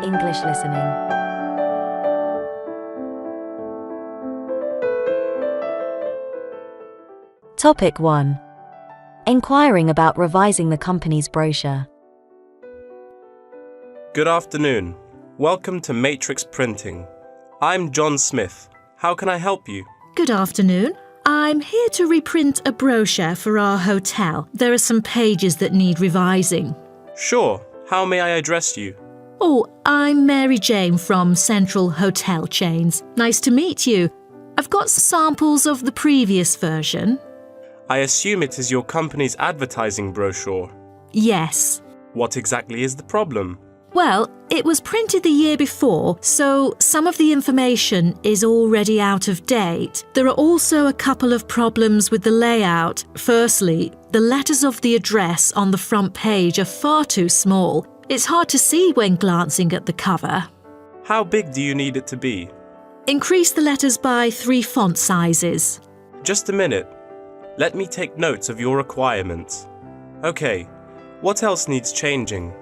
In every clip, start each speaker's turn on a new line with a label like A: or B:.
A: English listening. Topic 1. Enquiring about revising the company's brochure.
B: Good afternoon. Welcome to Matrix Printing. I'm John Smith. How can I help you?
C: Good afternoon. I'm here to reprint a brochure for our hotel. There are some pages that need revising.
B: Sure. How may I address you?
C: Oh, I'm Mary Jane from Central Hotel Chains. Nice to meet you. I've got samples of the previous version.
B: I assume it is your company's advertising brochure.
C: Yes.
B: What exactly is the problem?
C: Well, it was printed the year before, so some of the information is already out of date. There are also a couple of problems with the layout. Firstly, the letters of the address on the front page are far too small. It's hard to see when glancing at the cover.
B: How big do you need it to be?
C: Increase the letters by 3 font sizes.
B: Just a minute. Let me take notes of your requirements. Okay, what else needs changing?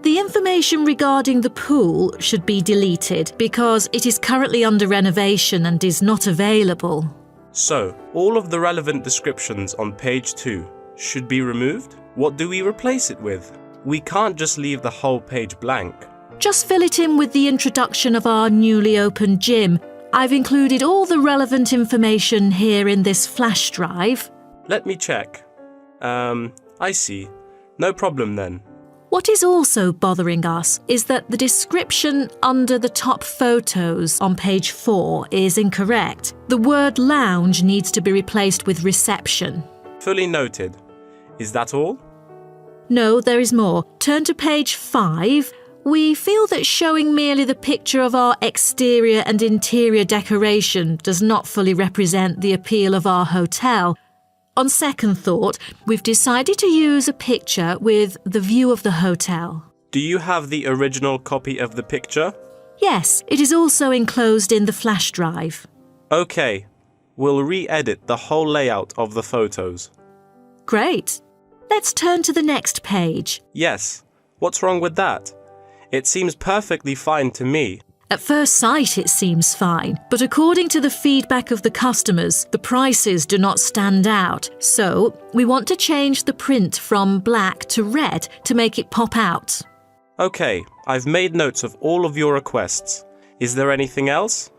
C: The information regarding the pool should be deleted because it is currently under renovation and is not available.
B: So, all of the relevant descriptions on page 2 should be removed? What do we replace it with? We can't just leave the whole page blank.
C: Just fill it in with the introduction of our newly opened gym. I've included all the relevant information here in this flash drive.
B: Let me check. I see. No problem then.
C: What is also bothering us is that the description under the top photos on page 4 is incorrect. The word lounge needs to be replaced with reception.
B: Fully noted. Is that all?
C: No, there is more. Turn to page 5. We feel that showing merely the picture of our exterior and interior decoration does not fully represent the appeal of our hotel. On second thought, we've decided to use a picture with the view of the hotel.
B: Do you have the original copy of the picture?
C: Yes, it is also enclosed in the flash drive.
B: Okay, we'll re-edit the whole layout of the photos.
C: Great. Let's turn to the next page.
B: Yes, what's wrong with that? It seems perfectly fine to me.
C: At first sight, it seems fine, but according to the feedback of the customers, the prices do not stand out. So, we want to change the print from black to red to make it pop out.
B: Okay, I've made notes of all of your requests. Is there anything else?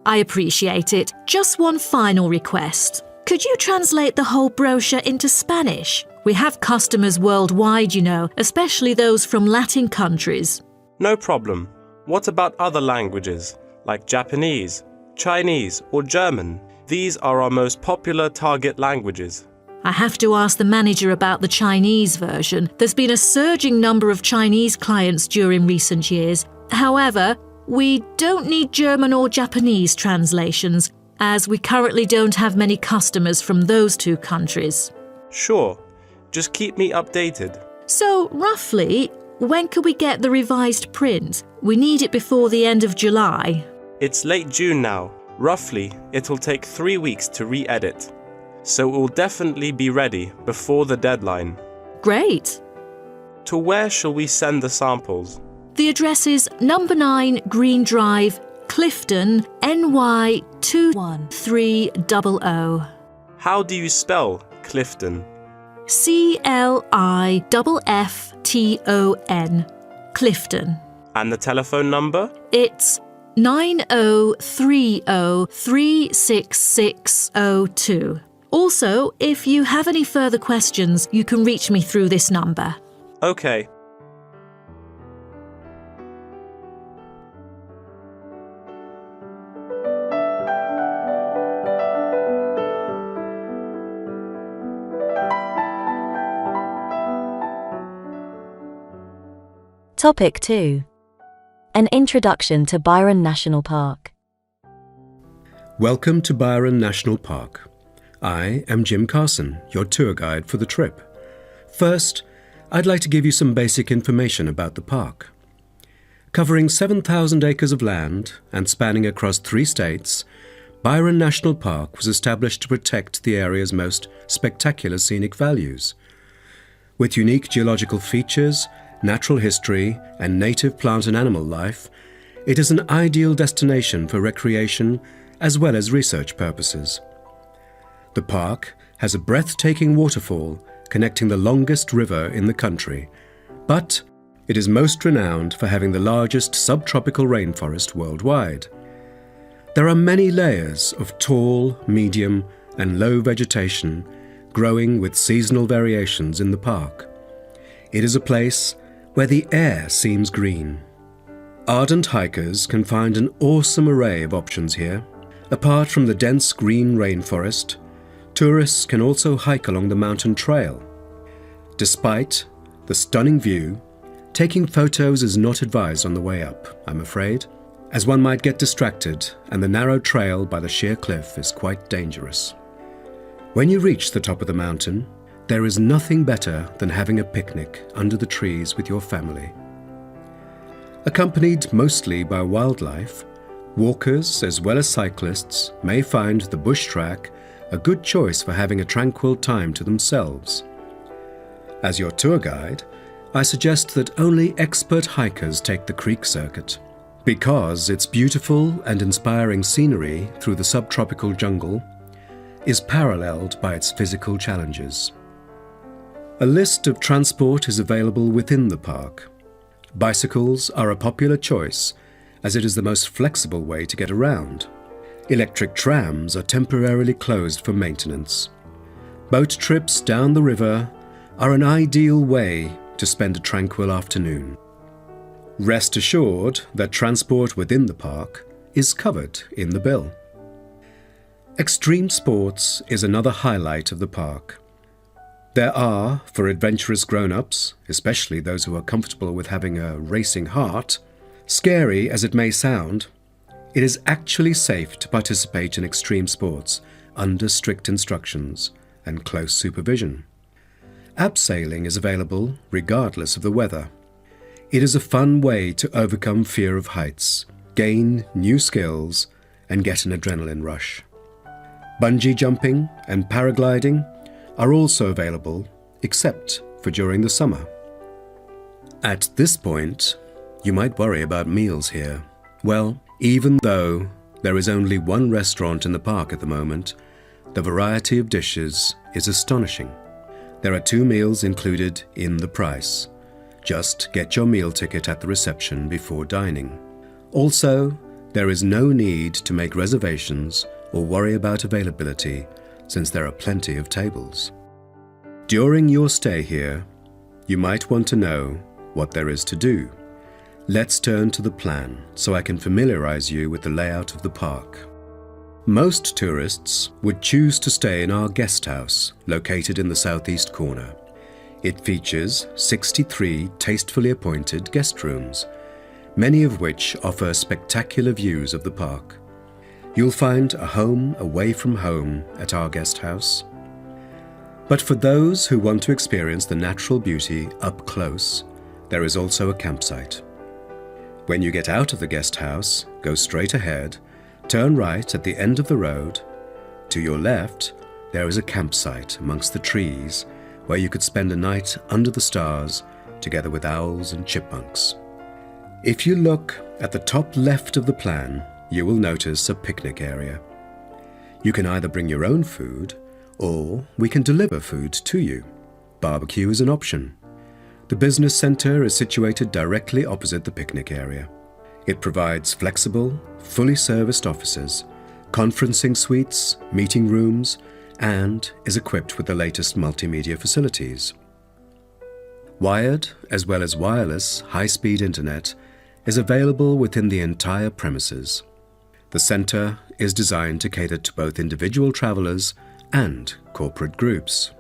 C: I appreciate it. Just one final request. Could you translate the whole brochure into Spanish? We have customers worldwide, you know, especially those from Latin countries.
B: No problem. What about other languages, like Japanese, Chinese, or German? These are our most popular target languages.
C: I have to ask the manager about the Chinese version. There's been a surging number of Chinese clients during recent years. However, we don't need German or Japanese translations, as we currently don't have many customers from those 2 countries.
B: Sure. Just keep me updated.
C: So, roughly, when could we get the revised print? We need it before the end of July.
B: It's late June now. Roughly, it'll take 3 weeks to re-edit. So it will definitely be ready before the deadline.
C: Great.
B: To where shall we send the samples?
C: The address is number 9 Green Drive, Clifton, NY 21300.
B: How do you spell Clifton?
C: CLIFFTON, Clifton.
B: And the telephone number?
C: It's 9030366602. Also, if you have any further questions, you can reach me through this number.
B: Okay.
A: Topic 2. An introduction to Byron National Park.
D: Welcome to Byron National Park. I am Jim Carson, your tour guide for the trip. First, I'd like to give you some basic information about the park. Covering 7,000 acres of land and spanning across 3 states, Byron National Park was established to protect the area's most spectacular scenic values. With unique geological features natural history, and native plant and animal life, it is an ideal destination for recreation as well as research purposes. The park has a breathtaking waterfall connecting the longest river in the country, but it is most renowned for having the largest subtropical rainforest worldwide. There are many layers of tall, medium, and low vegetation growing with seasonal variations in the park. It is a place where the air seems green. Ardent hikers can find an awesome array of options here. Apart from the dense green rainforest, tourists can also hike along the mountain trail. Despite the stunning view, taking photos is not advised on the way up, I'm afraid, as one might get distracted and the narrow trail by the sheer cliff is quite dangerous. When you reach the top of the mountain, there is nothing better than having a picnic under the trees with your family. Accompanied mostly by wildlife, walkers as well as cyclists may find the bush track a good choice for having a tranquil time to themselves. As your tour guide, I suggest that only expert hikers take the creek circuit, because its beautiful and inspiring scenery through the subtropical jungle is paralleled by its physical challenges. A list of transport is available within the park. Bicycles are a popular choice as it is the most flexible way to get around. Electric trams are temporarily closed for maintenance. Boat trips down the river are an ideal way to spend a tranquil afternoon. Rest assured that transport within the park is covered in the bill. Extreme sports is another highlight of the park. There are, for adventurous grown-ups, especially those who are comfortable with having a racing heart, scary as it may sound, it is actually safe to participate in extreme sports under strict instructions and close supervision. Abseiling is available regardless of the weather. It is a fun way to overcome fear of heights, gain new skills, and get an adrenaline rush. Bungee jumping and paragliding are also available, except for during the summer. At this point, you might worry about meals here. Well, even though there is only one restaurant in the park at the moment, the variety of dishes is astonishing. There are 2 meals included in the price. Just get your meal ticket at the reception before dining. Also, there is no need to make reservations or worry about availability, since there are plenty of tables. During your stay here, you might want to know what there is to do. Let's turn to the plan so I can familiarize you with the layout of the park. Most tourists would choose to stay in our guest house, located in the southeast corner. It features 63 tastefully appointed guest rooms, many of which offer spectacular views of the park. You'll find a home away from home at our guest house. But for those who want to experience the natural beauty up close, there is also a campsite. When you get out of the guest house, go straight ahead, turn right at the end of the road. To your left, there is a campsite amongst the trees where you could spend a night under the stars together with owls and chipmunks. If you look at the top left of the plan, you will notice a picnic area. You can either bring your own food, or we can deliver food to you. Barbecue is an option. The business center is situated directly opposite the picnic area. It provides flexible, fully serviced offices, conferencing suites, meeting rooms, and is equipped with the latest multimedia facilities. Wired, as well as wireless, high-speed internet is available within the entire premises. The center is designed to cater to both individual travelers and corporate groups.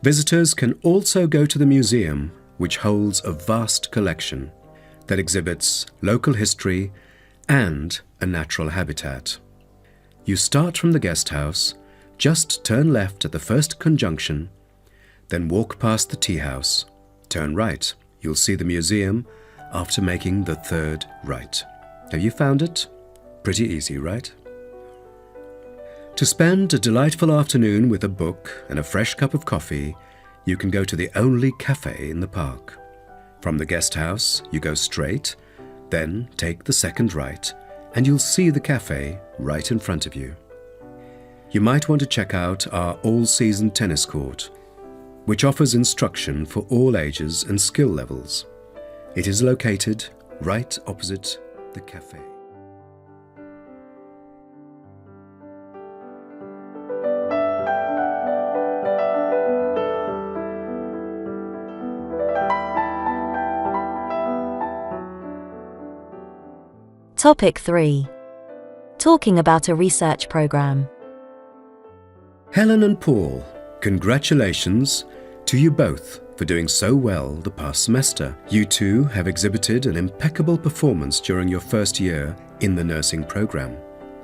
D: Visitors can also go to the museum, which holds a vast collection that exhibits local history and a natural habitat. You start from the guest house, just turn left at the first conjunction, then walk past the tea house, turn right. You'll see the museum after making the third right. Have you found it? Pretty easy, right? To spend a delightful afternoon with a book and a fresh cup of coffee, you can go to the only cafe in the park. From the guest house, you go straight, then take the second right, and you'll see the cafe right in front of you. You might want to check out our all-season tennis court, which offers instruction for all ages and skill levels. It is located right opposite the cafe.
A: Topic 3. Talking about a research program.
D: Helen and Paul, congratulations to you both for doing so well the past semester. You two have exhibited an impeccable performance during your first year in the nursing program.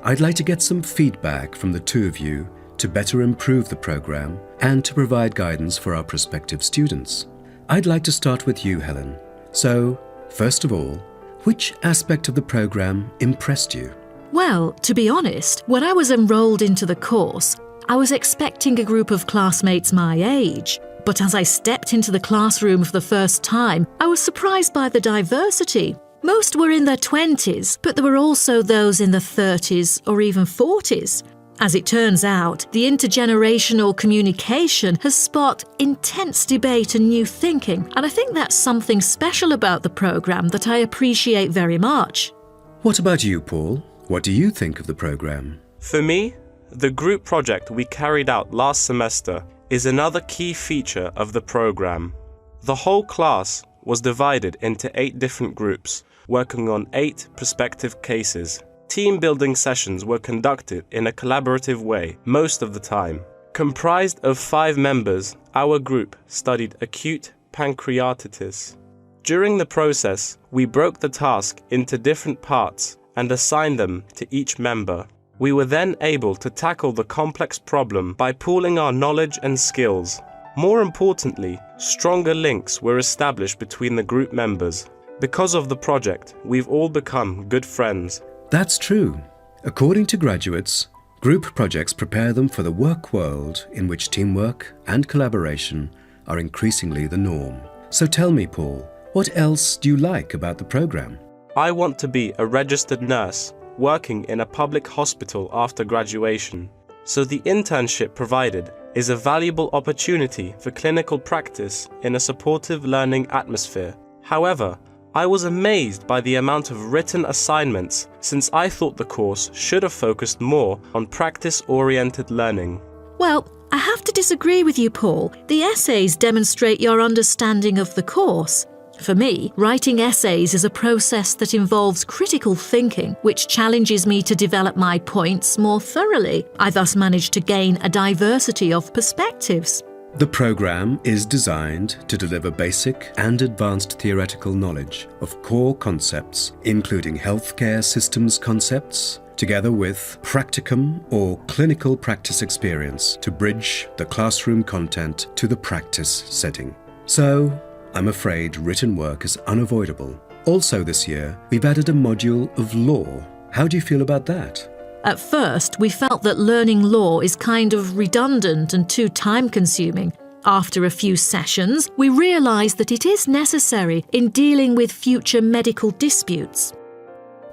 D: I'd like to get some feedback from the two of you to better improve the program and to provide guidance for our prospective students. I'd like to start with you, Helen. So, first of all, which aspect of the program impressed you?
C: Well, to be honest, when I was enrolled into the course, I was expecting a group of classmates my age. But as I stepped into the classroom for the first time, I was surprised by the diversity. Most were in their 20s, but there were also those in their 30s or even 40s. As it turns out, the intergenerational communication has sparked intense debate and new thinking, and I think that's something special about the programme that I appreciate very much.
D: What about you, Paul? What do you think of the programme?
B: For me, the group project we carried out last semester is another key feature of the program. The whole class was divided into 8 different groups, working on 8 prospective cases. Team building sessions were conducted in a collaborative way most of the time. Comprised of 5 members, our group studied acute pancreatitis. During the process, we broke the task into different parts and assigned them to each member. We were then able to tackle the complex problem by pooling our knowledge and skills. More importantly, stronger links were established between the group members. Because of the project, we've all become good friends.
D: That's true. According to graduates, group projects prepare them for the work world in which teamwork and collaboration are increasingly the norm. So tell me, Paul, what else do you like about the program?
B: I want to be a registered nurse working in a public hospital after graduation. So the internship provided is a valuable opportunity for clinical practice in a supportive learning atmosphere. However, I was amazed by the amount of written assignments, since I thought the course should have focused more on practice-oriented learning.
C: Well, I have to disagree with you, Paul. The essays demonstrate your understanding of the course. For me, writing essays is a process that involves critical thinking, which challenges me to develop my points more thoroughly. I thus managed to gain a diversity of perspectives.
D: The program is designed to deliver basic and advanced theoretical knowledge of core concepts, including healthcare systems concepts, together with practicum or clinical practice experience to bridge the classroom content to the practice setting. So, I'm afraid written work is unavoidable. Also this year, we've added a module of law. How do you feel about that?
C: At first, we felt that learning law is kind of redundant and too time-consuming. After a few sessions, we realised that it is necessary in dealing with future medical disputes.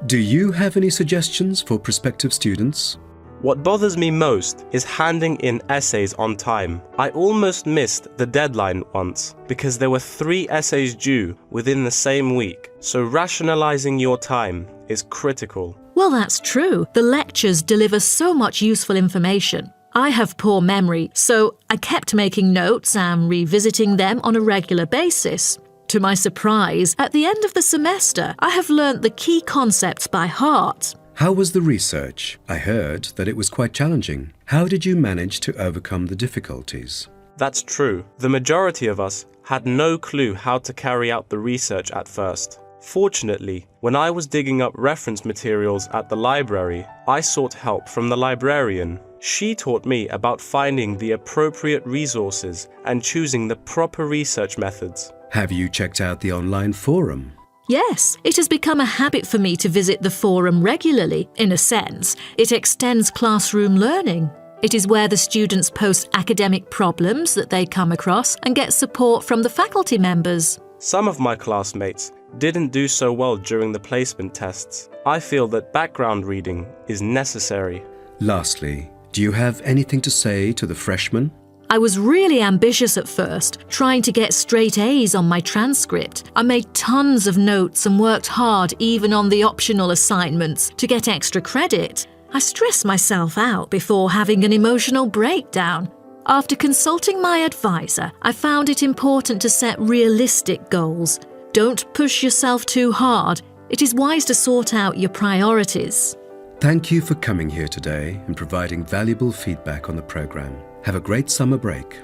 D: Do you have any suggestions for prospective students?
B: What bothers me most is handing in essays on time. I almost missed the deadline once because there were 3 essays due within the same week, so rationalizing your time is critical.
C: Well, that's true. The lectures deliver so much useful information. I have poor memory, so I kept making notes and revisiting them on a regular basis. To my surprise, at the end of the semester, I have learnt the key concepts by heart.
D: How was the research? I heard that it was quite challenging. How did you manage to overcome the difficulties?
B: That's true. The majority of us had no clue how to carry out the research at first. Fortunately, when I was digging up reference materials at the library, I sought help from the librarian. She taught me about finding the appropriate resources and choosing the proper research methods.
D: Have you checked out the online forum?
C: Yes, it has become a habit for me to visit the forum regularly. In a sense, it extends classroom learning. It is where the students post academic problems that they come across and get support from the faculty members.
B: Some of my classmates didn't do so well during the placement tests. I feel that background reading is necessary.
D: Lastly, do you have anything to say to the freshmen?
C: I was really ambitious at first, trying to get straight A's on my transcript. I made tons of notes and worked hard even on the optional assignments to get extra credit. I stressed myself out before having an emotional breakdown. After consulting my advisor, I found it important to set realistic goals. Don't push yourself too hard. It is wise to sort out your priorities.
D: Thank you for coming here today and providing valuable feedback on the program. Have a great summer break.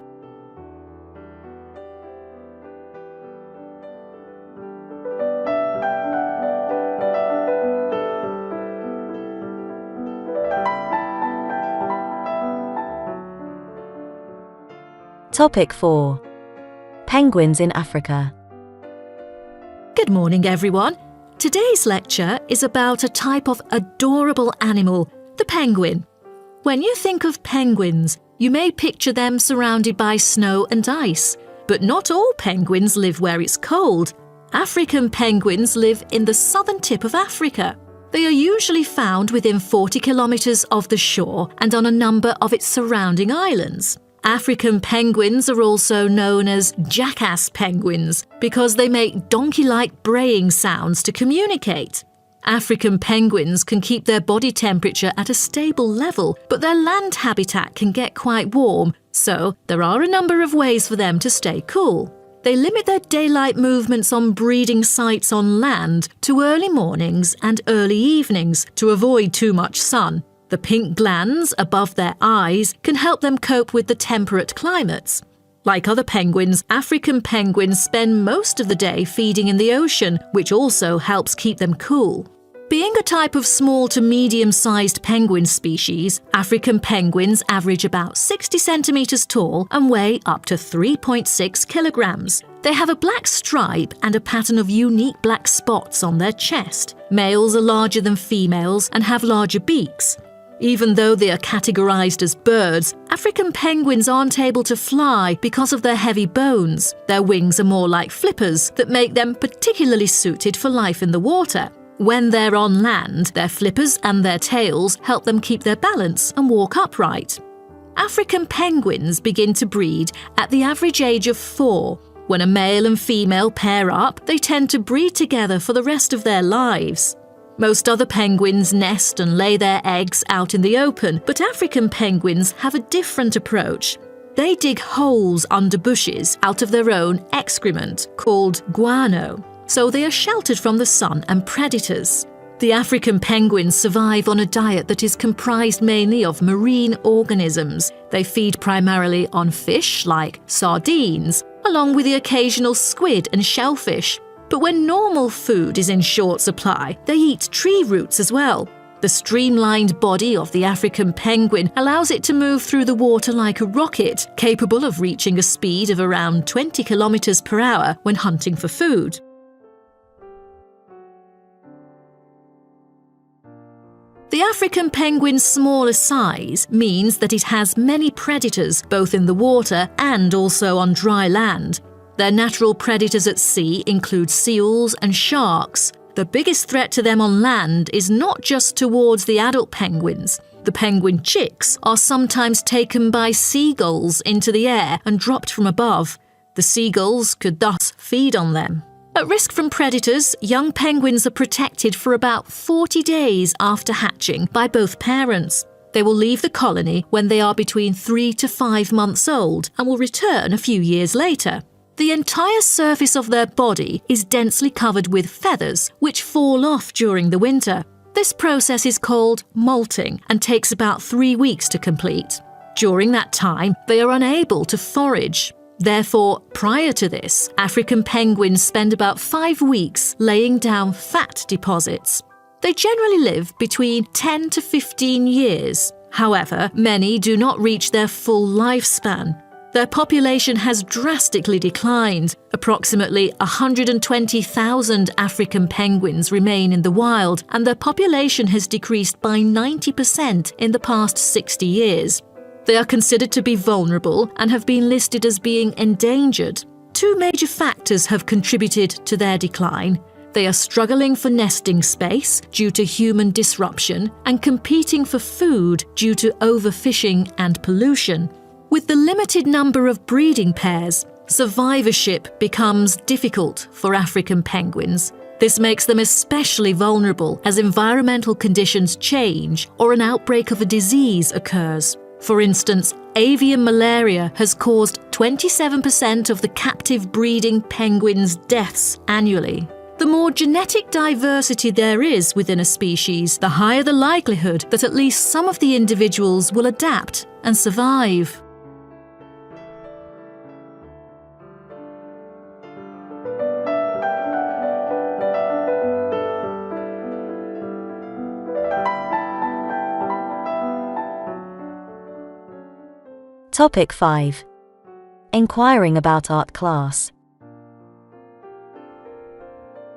A: Topic 4. Penguins in Africa.
C: Good morning, everyone. Today's lecture is about a type of adorable animal, the penguin. When you think of penguins, you may picture them surrounded by snow and ice. But not all penguins live where it's cold. African penguins live in the southern tip of Africa. They are usually found within 40 kilometers of the shore and on a number of its surrounding islands. African penguins are also known as jackass penguins because they make donkey-like braying sounds to communicate. African penguins can keep their body temperature at a stable level, but their land habitat can get quite warm, so there are a number of ways for them to stay cool. They limit their daylight movements on breeding sites on land to early mornings and early evenings to avoid too much sun. The pink glands above their eyes can help them cope with the temperate climates. Like other penguins, African penguins spend most of the day feeding in the ocean, which also helps keep them cool. Being a type of small to medium-sized penguin species, African penguins average about 60 centimeters tall and weigh up to 3.6 kilograms. They have a black stripe and a pattern of unique black spots on their chest. Males are larger than females and have larger beaks. Even though they are categorized as birds, African penguins aren't able to fly because of their heavy bones. Their wings are more like flippers that make them particularly suited for life in the water. When they're on land, their flippers and their tails help them keep their balance and walk upright. African penguins begin to breed at the average age of 4. When a male and female pair up, they tend to breed together for the rest of their lives. Most other penguins nest and lay their eggs out in the open, but African penguins have a different approach. They dig holes under bushes out of their own excrement, called guano, so they are sheltered from the sun and predators. The African penguins survive on a diet that is comprised mainly of marine organisms. They feed primarily on fish like sardines, along with the occasional squid and shellfish. But when normal food is in short supply, they eat tree roots as well. The streamlined body of the African penguin allows it to move through the water like a rocket, capable of reaching a speed of around 20 kilometers per hour when hunting for food. The African penguin's smaller size means that it has many predators both in the water and also on dry land. Their natural predators at sea include seals and sharks. The biggest threat to them on land is not just towards the adult penguins. The penguin chicks are sometimes taken by seagulls into the air and dropped from above. The seagulls could thus feed on them. At risk from predators, young penguins are protected for about 40 days after hatching by both parents. They will leave the colony when they are between 3 to 5 months old and will return a few years later. The entire surface of their body is densely covered with feathers, which fall off during the winter. This process is called molting and takes about 3 weeks to complete. During that time, they are unable to forage. Therefore, prior to this, African penguins spend about 5 weeks laying down fat deposits. They generally live between 10 to 15 years. However, many do not reach their full lifespan. Their population has drastically declined. Approximately 120,000 African penguins remain in the wild, and their population has decreased by 90% in the past 60 years. They are considered to be vulnerable and have been listed as being endangered. Two major factors have contributed to their decline. They are struggling for nesting space due to human disruption and competing for food due to overfishing and pollution. With the limited number of breeding pairs, survivorship becomes difficult for African penguins. This makes them especially vulnerable as environmental conditions change or an outbreak of a disease occurs. For instance, avian malaria has caused 27% of the captive breeding penguins' deaths annually. The more genetic diversity there is within a species, the higher the likelihood that at least some of the individuals will adapt and survive.
A: Topic 5. Enquiring about art class.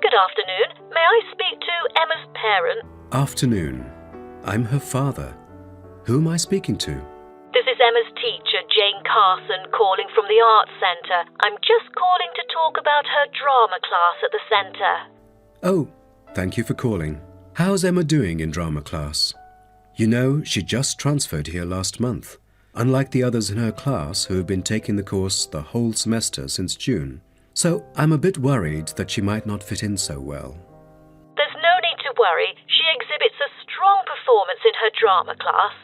C: Good afternoon. May I speak to Emma's parent?
D: Afternoon. I'm her father. Who am I speaking to?
C: This is Emma's teacher, Jane Carson, calling from the Arts Centre. I'm just calling to talk about her drama class at the centre.
D: Oh, thank you for calling. How's Emma doing in drama class? You know, she just transferred here last month, unlike the others in her class who have been taking the course the whole semester since June. So I'm a bit worried that she might not fit in so well.
C: There's no need to worry. She exhibits a strong performance in her drama class.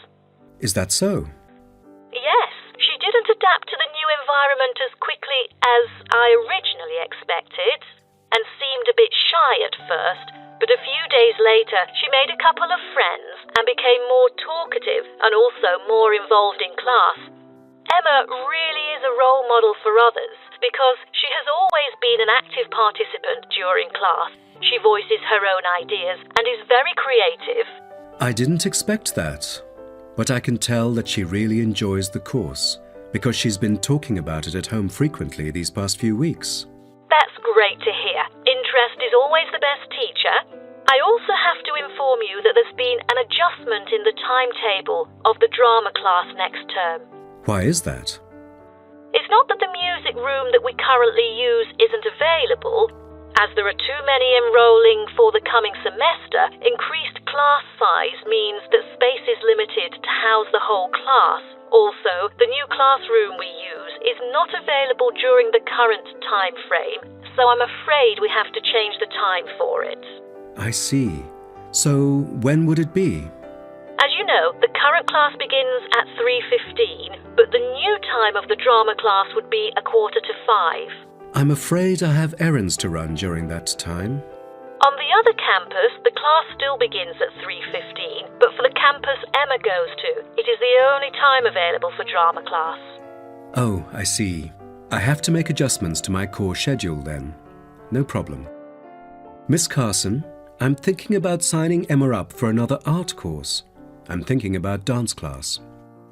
D: Is that so?
C: Yes, she didn't adapt to the new environment as quickly as I originally expected and seemed a bit shy at first, but a few days later she made a couple of friends and became more talkative and also more involved in class. Emma really is a role model for others because she has always been an active participant during class. She voices her own ideas and is very creative.
D: I didn't expect that, but I can tell that she really enjoys the course because she's been talking about it at home frequently these past few weeks.
C: That's great to hear. Interest is always the best teacher. I also have to inform you that there's been an adjustment in the timetable of the drama class next term.
D: Why is that?
C: It's not that the music room that we currently use isn't available. As there are too many enrolling for the coming semester, increased class size means that space is limited to house the whole class. Also, the new classroom we use is not available during the current time frame, so I'm afraid we have to change the time for it.
D: I see. So when would it be?
C: As you know, the current class begins at 3:15, but the new time of the drama class would be 4:45.
D: I'm afraid I have errands to run during that time.
C: On the other campus, the class still begins at 3:15, but for the campus Emma goes to, it is the only time available for drama class.
D: Oh, I see. I have to make adjustments to my course schedule then. No problem. Miss Carson, I'm thinking about signing Emma up for another art course. I'm thinking about dance class.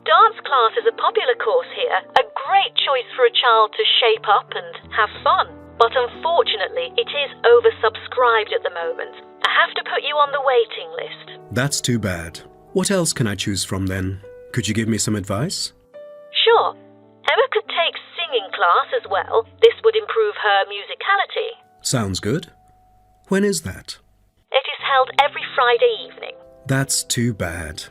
C: Dance class is a popular course here, a great choice for a child to shape up and have fun. But unfortunately, it is oversubscribed at the moment. I have to put you on the waiting list.
D: That's too bad. What else can I choose from then? Could you give me some advice?
C: Sure. Emma could take singing class as well. This would improve her musicality.
D: Sounds good. When is that?
C: It is held every Friday evening.
D: That's too bad.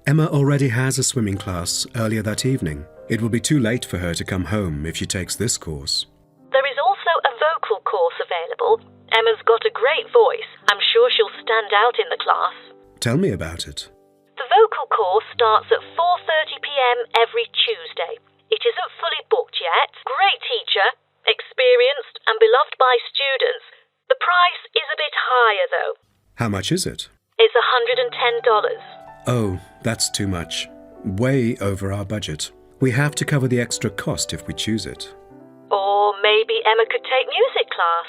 D: Emma already has a swimming class earlier that evening. It will be too late for her to come home if she takes this course.
C: There is also a vocal course available. Emma's got a great voice. I'm sure she'll stand out in the class.
D: Tell me about it.
C: The vocal course starts at 4:30 p.m. every Tuesday. It isn't fully booked yet. Great teacher, experienced and beloved by students. The price is a bit higher though.
D: How much is it?
C: It's $110.
D: Oh, that's too much. Way over our budget. We have to cover the extra cost if we choose it.
C: Or maybe Emma could take music class.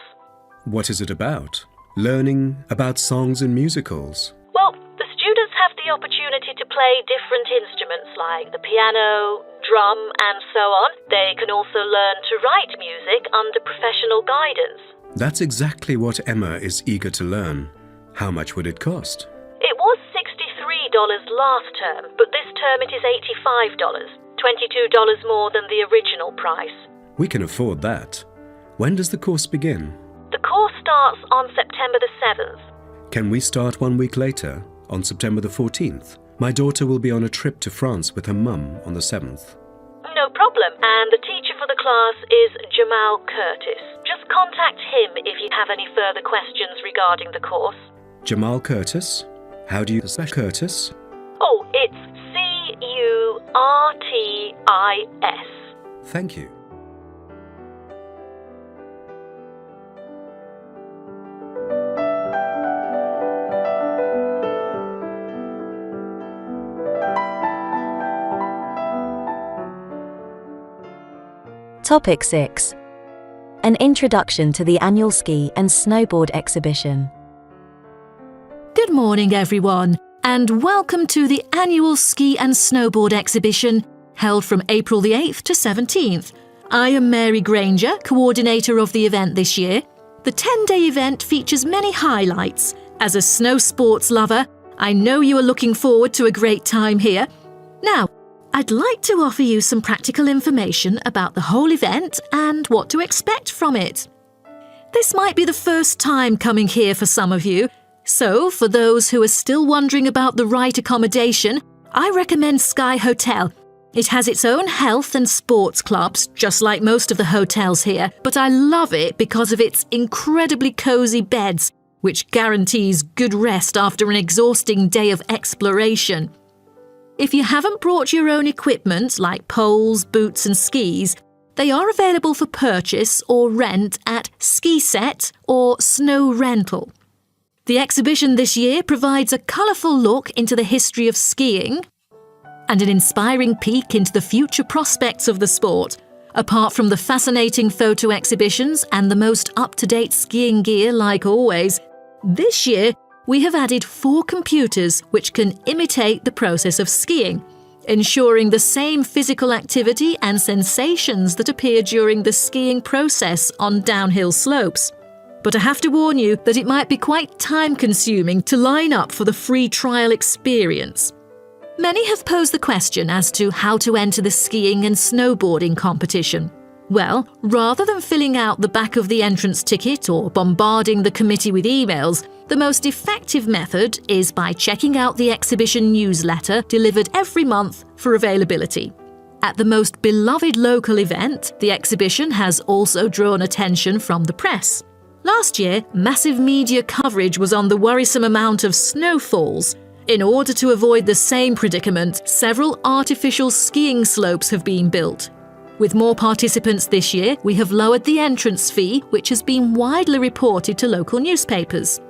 D: What is it about? Learning about songs and musicals.
C: Well, the students have the opportunity to play different instruments like the piano, drum, and so on. They can also learn to write music under professional guidance.
D: That's exactly what Emma is eager to learn. How much would it cost?
C: It was $63 last term, but this term it is $85, $22 more than the original price.
D: We can afford that. When does the course begin?
C: The course starts on September the 7th.
D: Can we start 1 week later, on September the 14th? My daughter will be on a trip to France with her mum on the 7th.
C: No problem. And the teacher for the class is Jamal Curtis. Just contact him if you have any further questions regarding the course.
D: Jamal Curtis? How do you spell Curtis?
C: Oh, it's Curtis.
D: Thank you.
A: Topic 6. An introduction to the annual ski and snowboard exhibition.
C: Good morning, everyone, and welcome to the annual ski and snowboard exhibition held from April the 8th to 17th. I am Mary Granger, coordinator of the event this year. The 10-day event features many highlights. As a snow sports lover, I know you are looking forward to a great time here. Now, I'd like to offer you some practical information about the whole event and what to expect from it. This might be the first time coming here for some of you, so for those who are still wondering about the right accommodation, I recommend Sky Hotel. It has its own health and sports clubs, just like most of the hotels here, but I love it because of its incredibly cosy beds, which guarantees good rest after an exhausting day of exploration. If you haven't brought your own equipment like poles, boots and skis, they are available for purchase or rent at Ski Set or Snow Rental. The exhibition this year provides a colourful look into the history of skiing and an inspiring peek into the future prospects of the sport. Apart from the fascinating photo exhibitions and the most up-to-date skiing gear like always, this year we have added 4 computers which can imitate the process of skiing, ensuring the same physical activity and sensations that appear during the skiing process on downhill slopes. But I have to warn you that it might be quite time-consuming to line up for the free trial experience. Many have posed the question as to how to enter the skiing and snowboarding competition. Well, rather than filling out the back of the entrance ticket or bombarding the committee with emails, the most effective method is by checking out the exhibition newsletter delivered every month for availability. At the most beloved local event, the exhibition has also drawn attention from the press. Last year, massive media coverage was on the worrisome amount of snowfalls. In order to avoid the same predicament, several artificial skiing slopes have been built. With more participants this year, we have lowered the entrance fee, which has been widely reported to local newspapers.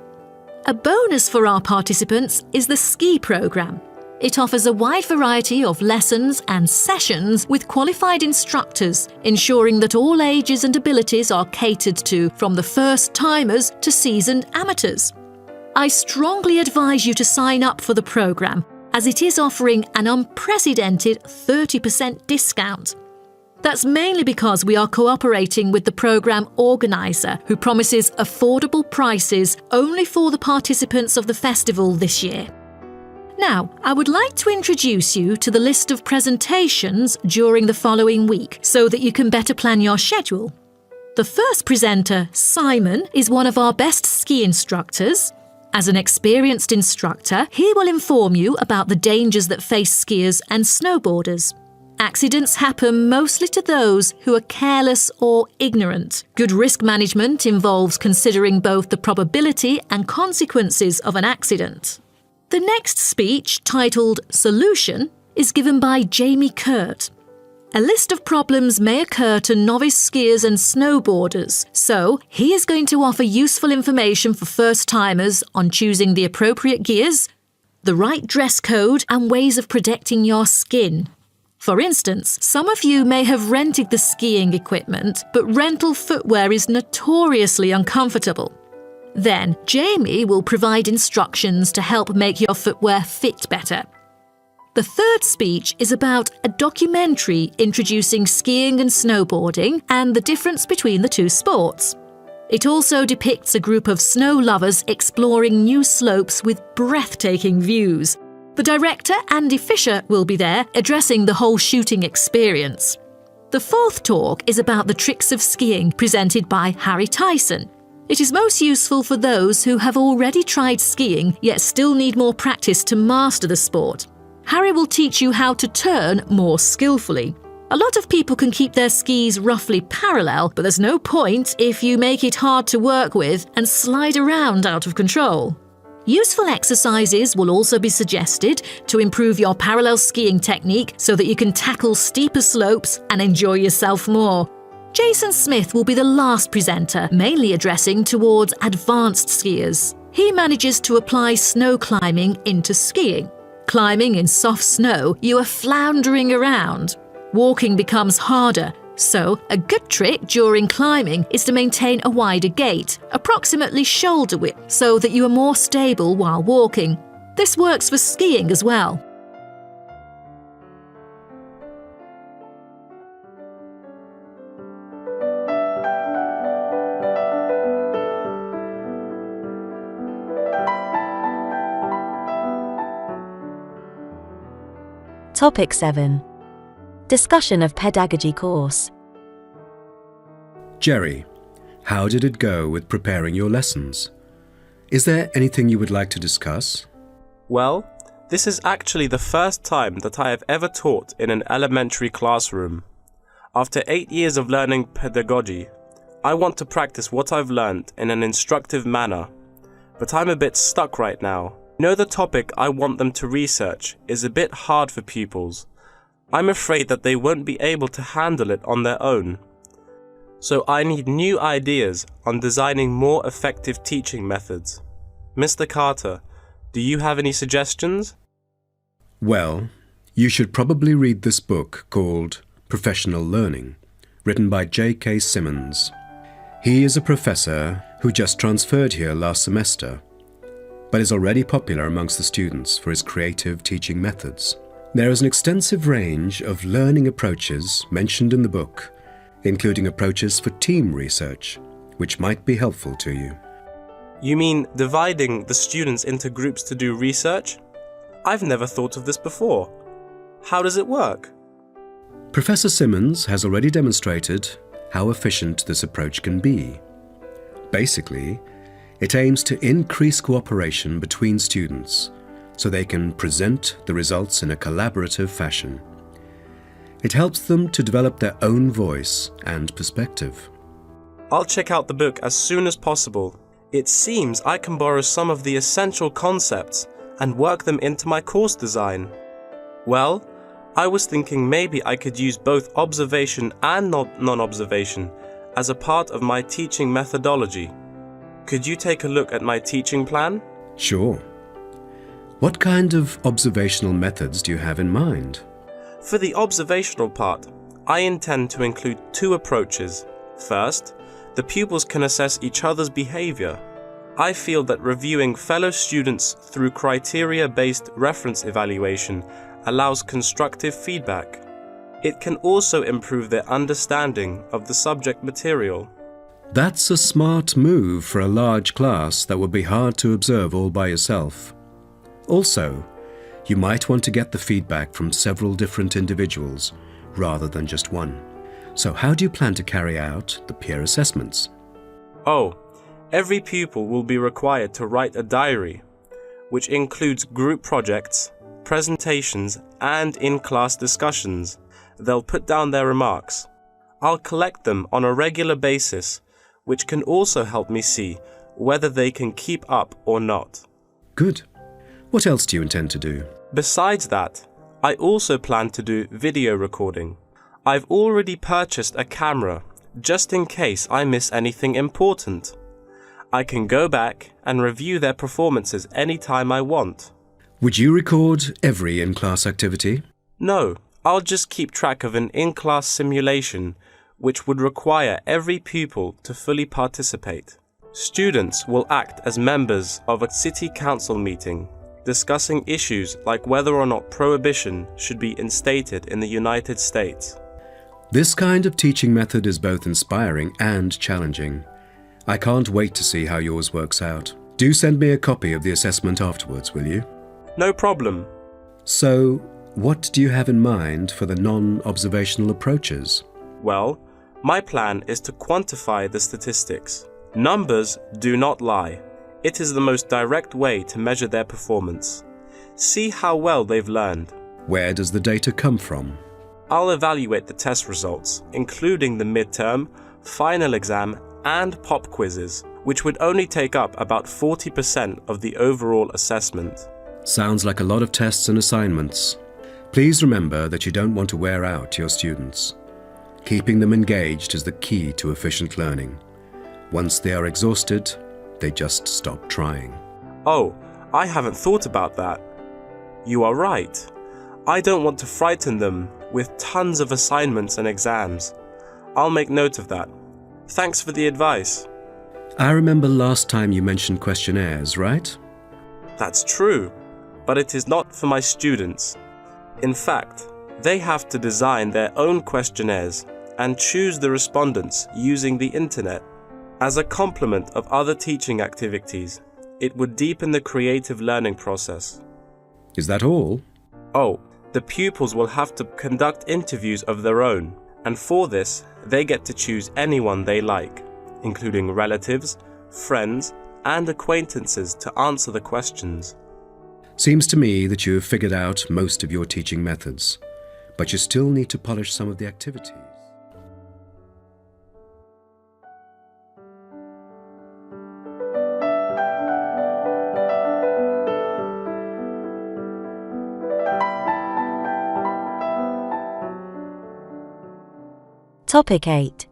C: A bonus for our participants is the ski programme. It offers a wide variety of lessons and sessions with qualified instructors, ensuring that all ages and abilities are catered to, from the first-timers to seasoned amateurs. I strongly advise you to sign up for the programme, as it is offering an unprecedented 30% discount. That's mainly because we are cooperating with the programme organiser, who promises affordable prices only for the participants of the festival this year. Now, I would like to introduce you to the list of presentations during the following week so that you can better plan your schedule. The first presenter, Simon, is one of our best ski instructors. As an experienced instructor, he will inform you about the dangers that face skiers and snowboarders. Accidents happen mostly to those who are careless or ignorant. Good risk management involves considering both the probability and consequences of an accident. The next speech, titled Solution, is given by Jamie Kurt. A list of problems may occur to novice skiers and snowboarders, so he is going to offer useful information for first-timers on choosing the appropriate gears, the right dress code, and ways of protecting your skin. For instance, some of you may have rented the skiing equipment, but rental footwear is notoriously uncomfortable. Then, Jamie will provide instructions to help make your footwear fit better. The third speech is about a documentary introducing skiing and snowboarding and the difference between the two sports. It also depicts a group of snow lovers exploring new slopes with breathtaking views. The director, Andy Fisher, will be there, addressing the whole shooting experience. The fourth talk is about the tricks of skiing, presented by Harry Tyson. It is most useful for those who have already tried skiing yet still need more practice to master the sport. Harry will teach you how to turn more skillfully. A lot of people can keep their skis roughly parallel, but there's no point if you make it hard to work with and slide around out of control. Useful exercises will also be suggested to improve your parallel skiing technique so that you can tackle steeper slopes and enjoy yourself more. Jason Smith will be the last presenter, mainly addressing towards advanced skiers. He manages to apply snow climbing into skiing. Climbing in soft snow, you are floundering around. Walking becomes harder, so a good trick during climbing is to maintain a wider gait, approximately shoulder width, so that you are more stable while walking. This works for skiing as well.
A: Topic 7. Discussion of pedagogy course.
D: Jerry, how did it go with preparing your lessons? Is there anything you would like to discuss?
B: Well, this is actually the first time that I have ever taught in an elementary classroom. After 8 years of learning pedagogy, I want to practice what I've learned in an instructive manner, but I'm a bit stuck right now. The topic I want them to research is a bit hard for pupils. I'm afraid that they won't be able to handle it on their own. So I need new ideas on designing more effective teaching methods. Mr. Carter, do you have any suggestions?
D: Well, you should probably read this book called Professional Learning, written by J.K. Simmons. He is a professor who just transferred here last semester, but is already popular amongst the students for his creative teaching methods. There is an extensive range of learning approaches mentioned in the book, including approaches for team research, which might be helpful to you.
B: You mean dividing the students into groups to do research? I've never thought of this before. How does it work?
D: Professor Simmons has already demonstrated how efficient this approach can be. Basically, it aims to increase cooperation between students so they can present the results in a collaborative fashion. It helps them to develop their own voice and perspective.
B: I'll check out the book as soon as possible. It seems I can borrow some of the essential concepts and work them into my course design. Well, I was thinking maybe I could use both observation and non-observation as a part of my teaching methodology. Could you take a look at my teaching plan?
D: Sure. What kind of observational methods do you have in mind?
B: For the observational part, I intend to include 2 approaches. First, the pupils can assess each other's behavior. I feel that reviewing fellow students through criteria-based reference evaluation allows constructive feedback. It can also improve their understanding of the subject material.
D: That's a smart move for a large class that would be hard to observe all by yourself. Also, you might want to get the feedback from several different individuals rather than just one. So how do you plan to carry out the peer assessments?
B: Oh, every pupil will be required to write a diary, which includes group projects, presentations, and in-class discussions. They'll put down their remarks. I'll collect them on a regular basis, which can also help me see whether they can keep up or not.
D: Good. What else do you intend to do?
B: Besides that, I also plan to do video recording. I've already purchased a camera, just in case I miss anything important. I can go back and review their performances anytime I want.
D: Would you record every in-class activity?
B: No, I'll just keep track of an in-class simulation, which would require every pupil to fully participate. Students will act as members of a city council meeting, discussing issues like whether or not prohibition should be instated in the United States.
D: This kind of teaching method is both inspiring and challenging. I can't wait to see how yours works out. Do send me a copy of the assessment afterwards, will you?
B: No problem.
D: So, what do you have in mind for the non-observational approaches?
B: Well, my plan is to quantify the statistics. Numbers do not lie. It is the most direct way to measure their performance. See how well they've learned.
D: Where does the data come from?
B: I'll evaluate the test results, including the midterm, final exam, and pop quizzes, which would only take up about 40% of the overall assessment.
D: Sounds like a lot of tests and assignments. Please remember that you don't want to wear out your students. Keeping them engaged is the key to efficient learning. Once they are exhausted, they just stop trying.
B: Oh, I haven't thought about that. You are right. I don't want to frighten them with tons of assignments and exams. I'll make note of that. Thanks for the advice.
D: I remember last time you mentioned questionnaires, right?
B: That's true, but it is not for my students. In fact, they have to design their own questionnaires and choose the respondents using the internet. As a complement of other teaching activities, it would deepen the creative learning process.
D: Is that all?
B: Oh, the pupils will have to conduct interviews of their own, and for this, they get to choose anyone they like, including relatives, friends, and acquaintances to answer the questions.
D: Seems to me that you have figured out most of your teaching methods, but you still need to polish some of the activities.
A: Topic 8.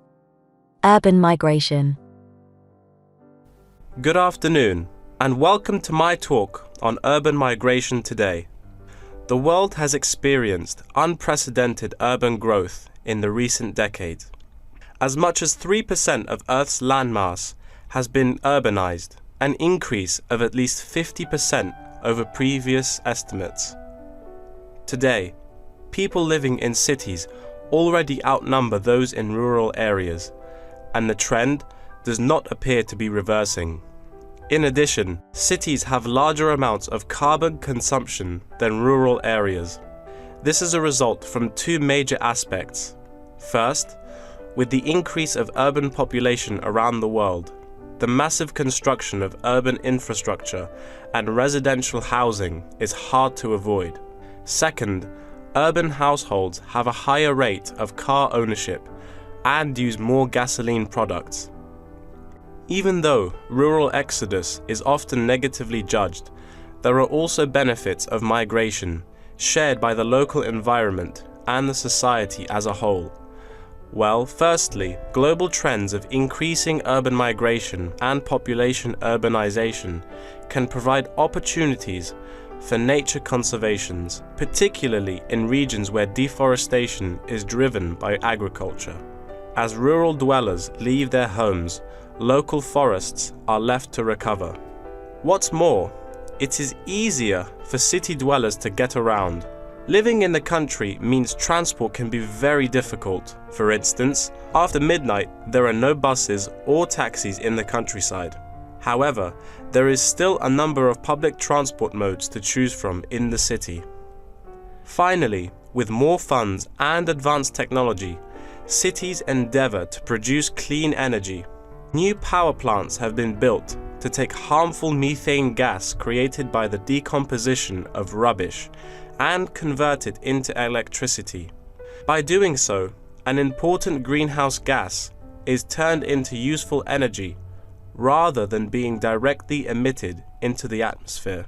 A: Urban migration.
B: Good afternoon, and welcome to my talk on urban migration today. The world has experienced unprecedented urban growth in the recent decades. As much as 3% of Earth's landmass has been urbanized, an increase of at least 50% over previous estimates. Today, people living in cities already outnumber those in rural areas, and the trend does not appear to be reversing. In addition, cities have larger amounts of carbon consumption than rural areas. This is a result from two major aspects. First, with the increase of urban population around the world, the massive construction of urban infrastructure and residential housing is hard to avoid. Second, urban households have a higher rate of car ownership and use more gasoline products. Even though rural exodus is often negatively judged, there are also benefits of migration shared by the local environment and the society as a whole. Well, firstly, global trends of increasing urban migration and population urbanization can provide opportunities for nature conservations, particularly in regions where deforestation is driven by agriculture. As rural dwellers leave their homes, local forests are left to recover. What's more, it is easier for city dwellers to get around. Living in the country means transport can be very difficult. For instance, after midnight, there are no buses or taxis in the countryside. However, there is still a number of public transport modes to choose from in the city. Finally, with more funds and advanced technology, cities endeavor to produce clean energy. New power plants have been built to take harmful methane gas created by the decomposition of rubbish and convert it into electricity. By doing so, an important greenhouse gas is turned into useful energy rather than being directly emitted into the atmosphere.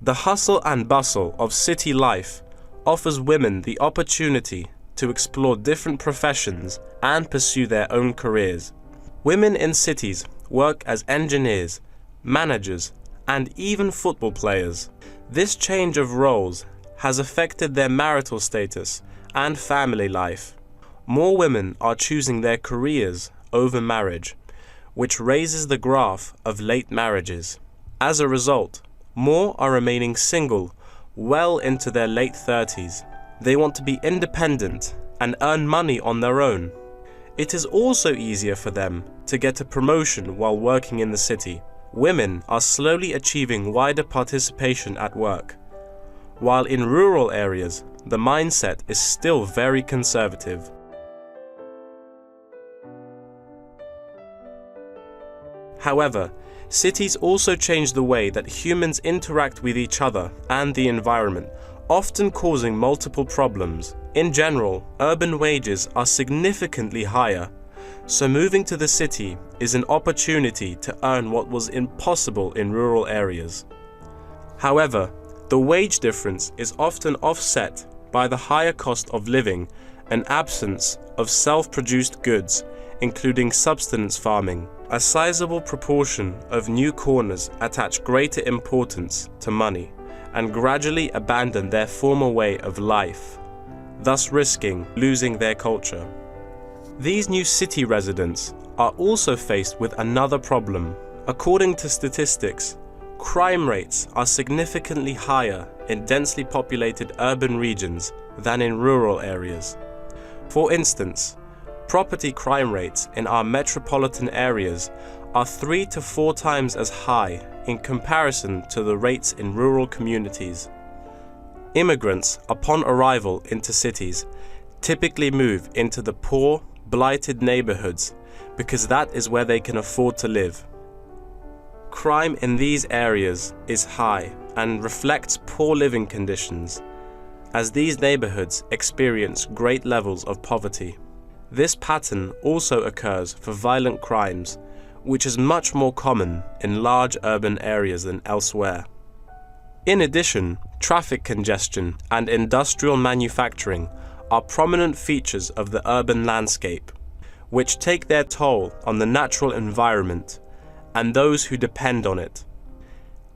B: The hustle and bustle of city life offers women the opportunity to explore different professions and pursue their own careers. Women in cities work as engineers, managers, and even football players. This change of roles has affected their marital status and family life. More women are choosing their careers over marriage, which raises the graph of late marriages. As a result, more are remaining single well into their late 30s. They want to be independent and earn money on their own. It is also easier for them to get a promotion while working in the city. Women are slowly achieving wider participation at work, while in rural areas, the mindset is still very conservative. However, cities also change the way that humans interact with each other and the environment, often causing multiple problems. In general, urban wages are significantly higher, so moving to the city is an opportunity to earn what was impossible in rural areas. However, the wage difference is often offset by the higher cost of living and absence of self-produced goods, including subsistence farming. A sizable proportion of new corners attach greater importance to money and gradually abandon their former way of life, thus risking losing their culture. These new city residents are also faced with another problem. According to statistics, crime rates are significantly higher in densely populated urban regions than in rural areas. For instance, property crime rates in our metropolitan areas are 3 to 4 times as high in comparison to the rates in rural communities. Immigrants, upon arrival into cities, typically move into the poor, blighted neighborhoods because that is where they can afford to live. Crime in these areas is high and reflects poor living conditions, as these neighborhoods experience great levels of poverty. This pattern also occurs for violent crimes, which is much more common in large urban areas than elsewhere. In addition, traffic congestion and industrial manufacturing are prominent features of the urban landscape, which take their toll on the natural environment and those who depend on it.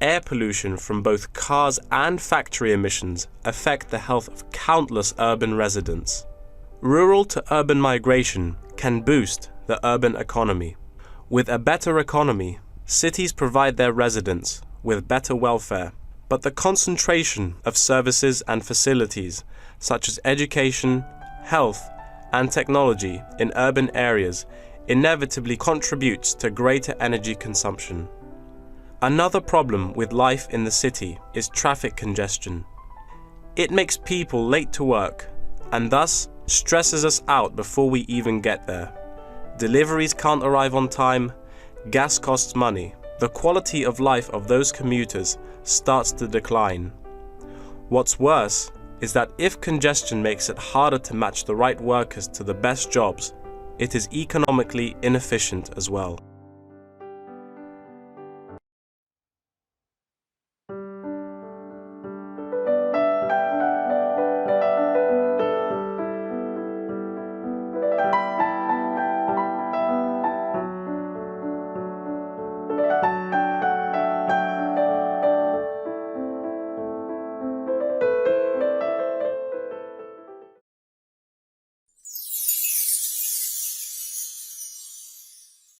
B: Air pollution from both cars and factory emissions affect the health of countless urban residents. Rural to urban migration can boost the urban economy. With a better economy, cities provide their residents with better welfare, but the concentration of services and facilities such as education, health, and technology in urban areas inevitably contributes to greater energy consumption. Another problem with life in the city is traffic congestion. It makes people late to work and thus stresses us out before we even get there. Deliveries can't arrive on time, gas costs money. The quality of life of those commuters starts to decline. What's worse is that if congestion makes it harder to match the right workers to the best jobs, it is economically inefficient as well.